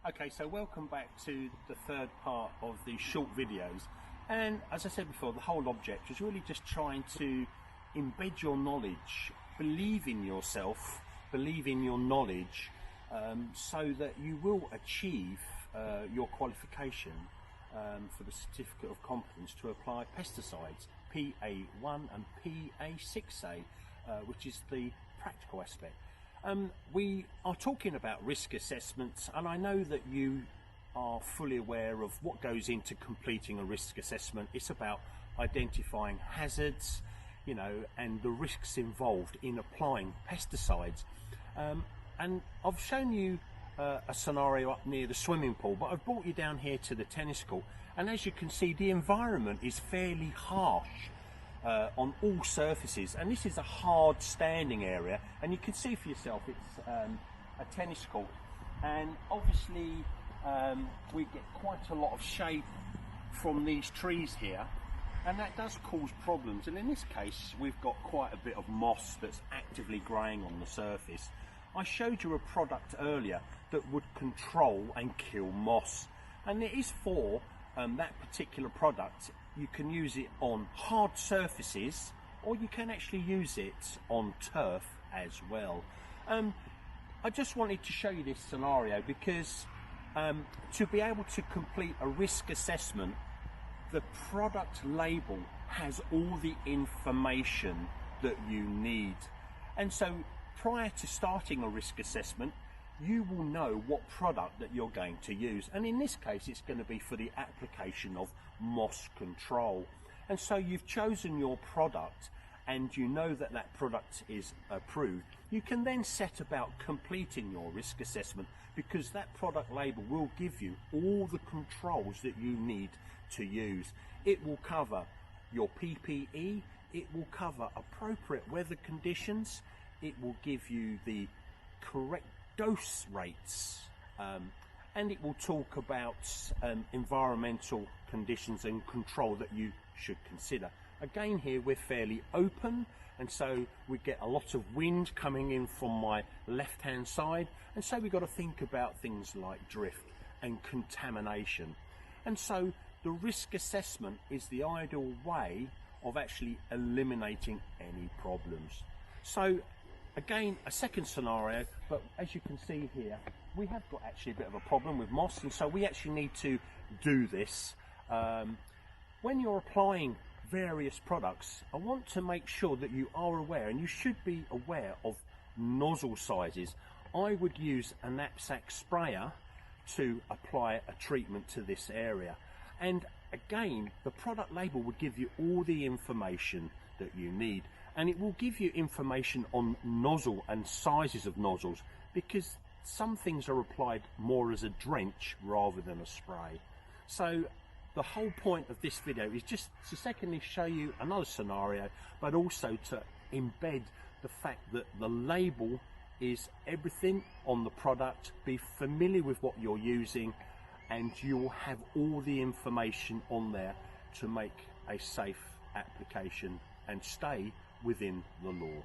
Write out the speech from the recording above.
Okay, so welcome back to the third part of the short videos, and as I said before, the whole object is really just trying to embed your knowledge, believe in yourself, believe in your knowledge, so that you will achieve your qualification for the certificate of competence to apply pesticides, PA1 and PA6A, which is the practical aspect. We are talking about risk assessments, and I know that you are fully aware of what goes into completing a risk assessment. It's about identifying hazards, and the risks involved in applying pesticides. And I've shown you a scenario up near the swimming pool, but I've brought you down here to the tennis court, and as you can see, the environment is fairly harsh on all surfaces, and this is a hard standing area, and you can see for yourself it's a tennis court, and obviously we get quite a lot of shade from these trees here, and that does cause problems. And in this case we've got quite a bit of moss that's actively growing on the surface. I showed you a product earlier that would control and kill moss, and it is for that particular product. You can use it on hard surfaces, or you can actually use it on turf as well. I just wanted to show you this scenario because to be able to complete a risk assessment, the product label has all the information that you need. And so prior to starting a risk assessment, you will know what product that you're going to use, and in this case it's going to be for the application of moss control. And so you've chosen your product and you know that that product is approved. You can then set about completing your risk assessment, because that product label will give you all the controls that you need to use. It will cover your PPE, it will cover appropriate weather conditions, it will give you the correct dose rates, and it will talk about environmental conditions and control that you should consider. Again, here we're fairly open, and so we get a lot of wind coming in from my left hand side, and so we've got to think about things like drift and contamination. And so the risk assessment is the ideal way of actually eliminating any problems. So again, a second scenario, but as you can see here, we have got actually a bit of a problem with moss, and so we actually need to do this. When you're applying various products, I want to make sure that you are aware, and you should be aware of nozzle sizes. I would use a knapsack sprayer to apply a treatment to this area. And again, the product label would give you all the information that you need. And it will give you information on nozzle and sizes of nozzles, because some things are applied more as a drench rather than a spray. So the whole point of this video is just to secondly show you another scenario, but also to embed the fact that the label is everything on the product. Be familiar with what you're using, and you will have all the information on there to make a safe application and stay within the law.